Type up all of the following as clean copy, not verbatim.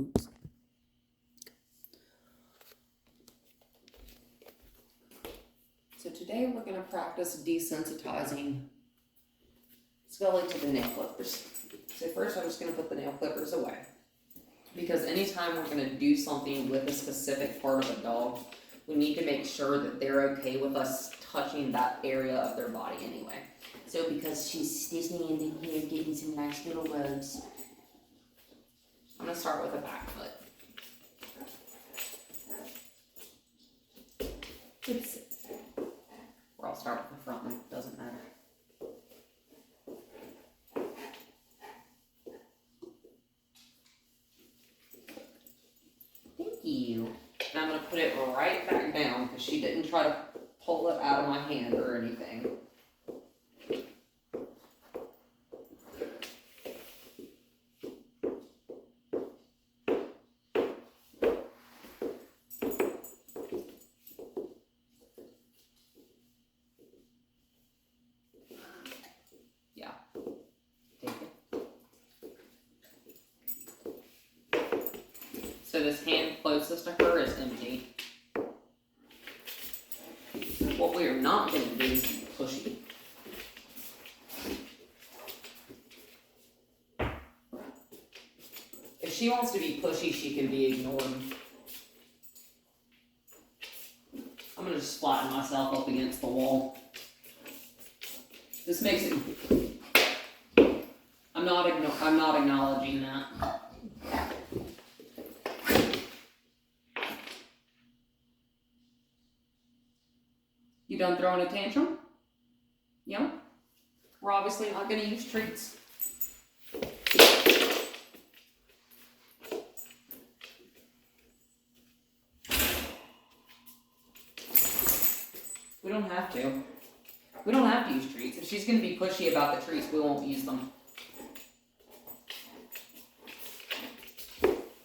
Oops. So today we're going to practice desensitizing Scully to the nail clippers. So first I'm just going to put the nail clippers away. Because anytime we're going to do something with a specific part of a dog, we need to make sure that they're okay with us touching that area of their body anyway. So because she's standing here getting some nice little rubs, I'm going to start with the back foot. Good sit. Or I'll start with the front one, doesn't matter. Thank you. And I'm going to put it right back down because she didn't try to pull it out of my hand or anything. Yeah. Take it. So this hand closest to her is empty. What we are not going to do is be pushy. If she wants to be pushy, she can be ignored. I'm going to just flatten myself up against the wall. This makes it... I'm not acknowledging that. You done throwing a tantrum? Yeah? We're obviously not going to use treats. We don't have to. We don't have to use treats. If she's going to be pushy about the treats, we won't use them.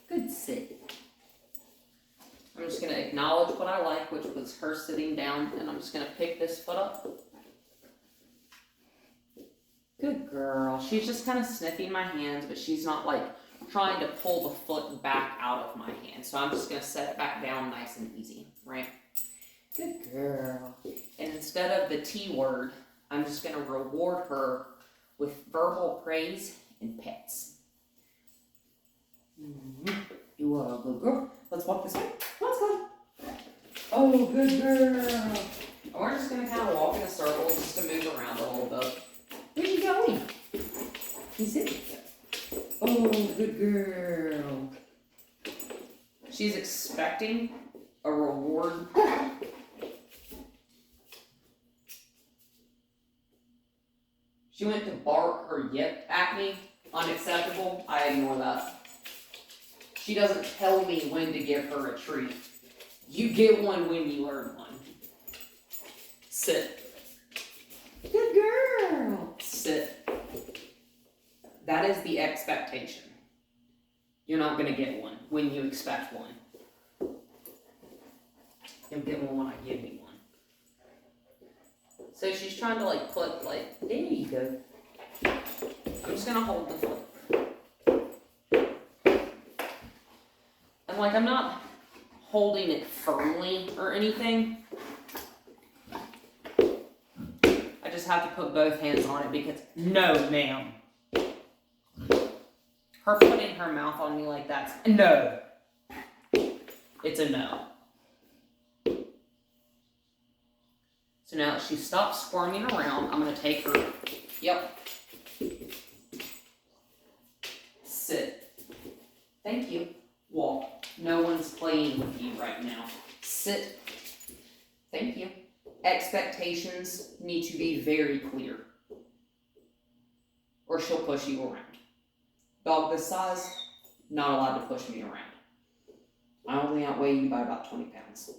Good sit. I'm just going to acknowledge what I like, which was her sitting down, and I'm just going to pick this foot up. Good girl. She's just kind of sniffing my hands, but she's not like trying to pull the foot back out of my hand. So I'm just going to set it back down nice and easy, right? Good girl. And instead of the T word, I'm just going to reward her with verbal praise and pets. You are a good girl. Let's walk this way. Let's go. Oh, good girl. And we're just going to kind of walk in a circle just to move around a little bit. Where's she going? He's in. Oh, good girl. She's expecting a reward. She went to bark or yip at me. Unacceptable. I ignore that. She doesn't tell me when to give her a treat. You get one when you earn one. Sit. Good girl. Sit. That is the expectation. You're not going to get one when you expect one. You'll get one when I give you one. So she's trying to put there you go. I'm just going to hold the foot. And I'm not holding it firmly or anything. I just have to put both hands on it because, no, ma'am. Her putting her mouth on me like that's no. It's a no. So now that she stops squirming around, I'm going to take her. Yep. Sit. Thank you. Walk. No one's playing with you right now. Sit. Thank you. Expectations need to be very clear, or she'll push you around. Dog this size, not allowed to push me around. I only outweigh you by about 20 pounds.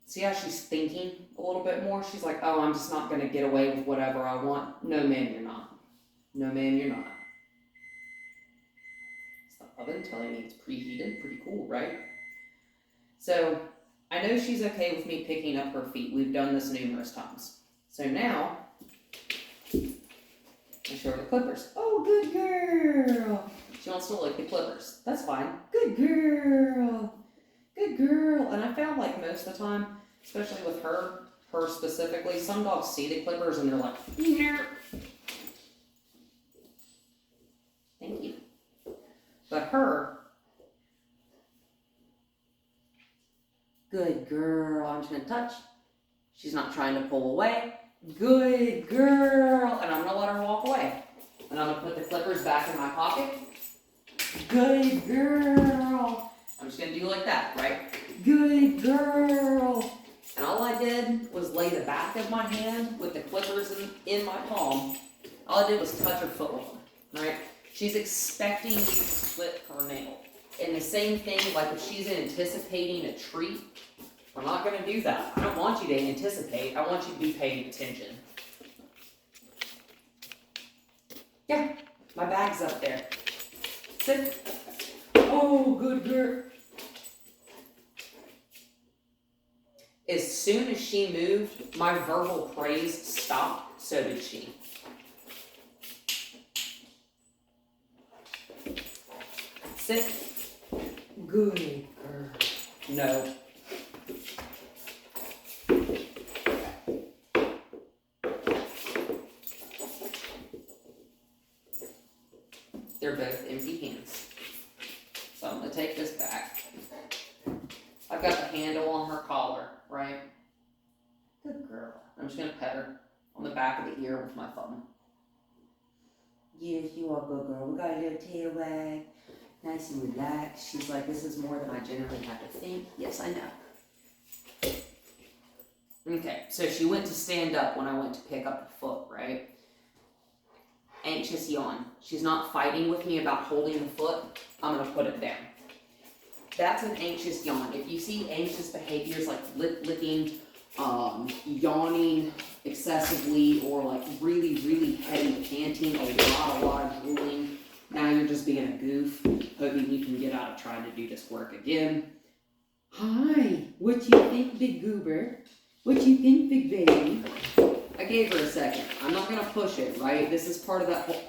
See how she's thinking a little bit more? She's like, oh, I'm just not going to get away with whatever I want. No, ma'am, you're not. No, ma'am, you're not. It's the oven telling me it's preheated. Pretty cool, right? So, I know she's okay with me picking up her feet. We've done this numerous times. So now, I show her the clippers. Oh, good girl. She wants to lick the clippers. That's fine. Good girl. Good girl. And I found like most of the time, especially with her specifically, some dogs see the clippers and they're like, yeah. Thank you. But her, good girl. I'm just going to touch. She's not trying to pull away. Good girl. And I'm going to let her walk away. And I'm going to put the clippers back in my pocket. Good girl. I'm just going to do like that, right? Good girl. And all I did was lay the back of my hand with the clippers in my palm. All I did was touch her foot with them, right? She's expecting me to split her nail. And the same thing, like if she's anticipating a treat, I'm not going to do that. I don't want you to anticipate. I want you to be paying attention. Yeah, my bag's up there. Sit. Oh, good girl. As soon as she moved, my verbal praise stopped. So did she. Sit. Good girl. No. They're both empty hands. So I'm going to take this back. I've got the handle on her collar, right? Good girl. I'm just going to pet her on the back of the ear with my thumb. Yes, you are a good girl. We got a little tail wag. Nice and relaxed. She's like, this is more than I generally have to think. Yes, I know. Okay, so she went to stand up when I went to pick up the foot, right? Anxious yawn. She's not fighting with me about holding the foot. I'm going to put it down. That's an anxious yawn. If you see anxious behaviors like licking, yawning excessively, or like really, really heavy panting, a lot of drooling, now you're just being a goof, hoping you can get out of trying to do this work again. Hi, what you think, big goober? What you think, big baby? I gave her a second. I'm not going to push it, right? This is part of that whole,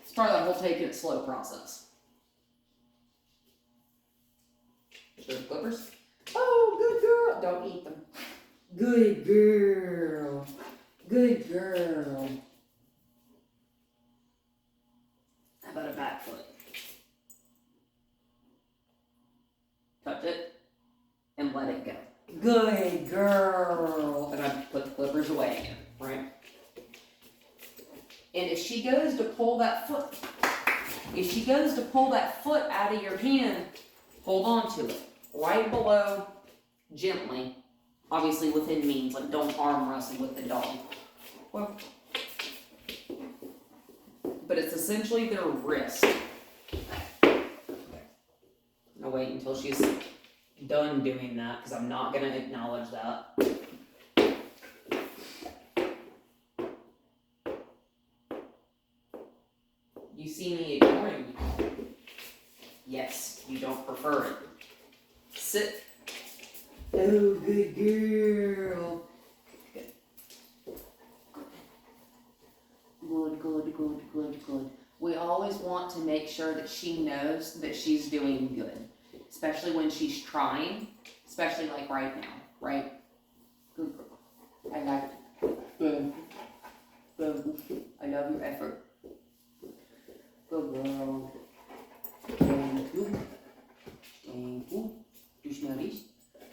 it's part of that whole taking it slow process. Show the clippers. Oh, good girl. Don't eat them. Good girl. Good girl. How about a back foot? Touch it and let it go. Good girl. And I put the clippers away again, right? And if she goes to pull that foot, out of your hand, hold on to it. Right below, gently, obviously within means, like don't arm wrestle with the dog. Well, but it's essentially their wrist. I'll wait until she's done doing that, because I'm not going to acknowledge that. You see me ignoring you. Yes, you don't prefer it. Sit. Oh, good girl. Good. We always want to make sure that she knows that she's doing good, especially when she's trying, especially like right now, right? Good girl. I like it. Good. I love your effort. Good girl. Thank you. Do you smell these?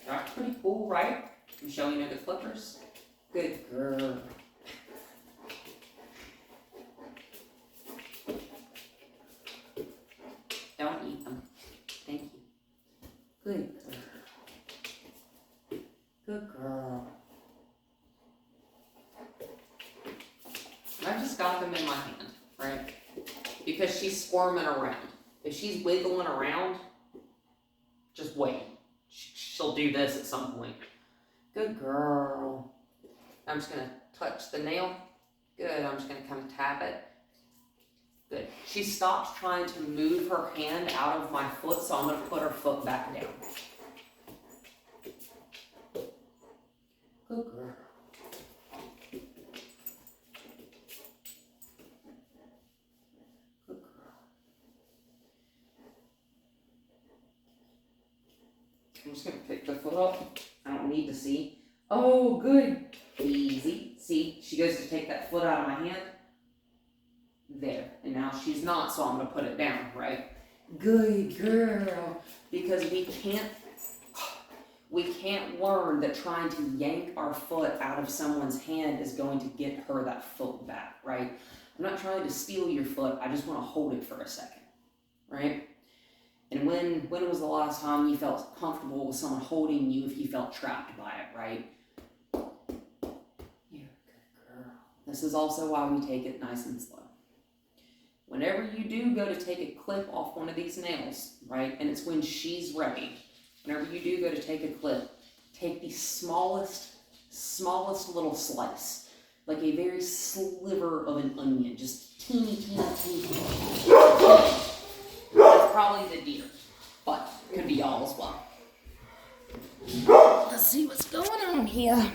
That's pretty cool, right? I'm showing you the clippers. Good girl. Don't eat them. Thank you. Good girl. Good girl. I just got them in my hand, right? Because she's squirming around. If she's wiggling around, just wait. She'll do this at some point. Good girl. I'm just going to touch the nail. Good. I'm just going to kind of tap it. Good. She stops trying to move her hand out of my foot, so I'm going to put her foot back down. Good girl. Good girl. hold up. I don't need to see. Oh, good. Easy. See, she goes to take that foot out of my hand. There. And now she's not, so I'm going to put it down, right? Good girl. Because we can't learn that trying to yank our foot out of someone's hand is going to get her that foot back, right? I'm not trying to steal your foot. I just want to hold it for a second, right? And when was the last time you felt comfortable with someone holding you if you felt trapped by it, right? You're a good girl. This is also why we take it nice and slow. Whenever you do go to take a clip off one of these nails, right, and it's when she's ready, whenever you do go to take a clip, take the smallest little slice, like a very sliver of an onion, just teeny. That's probably the deer, but could be y'all as well. Let's see what's going on here.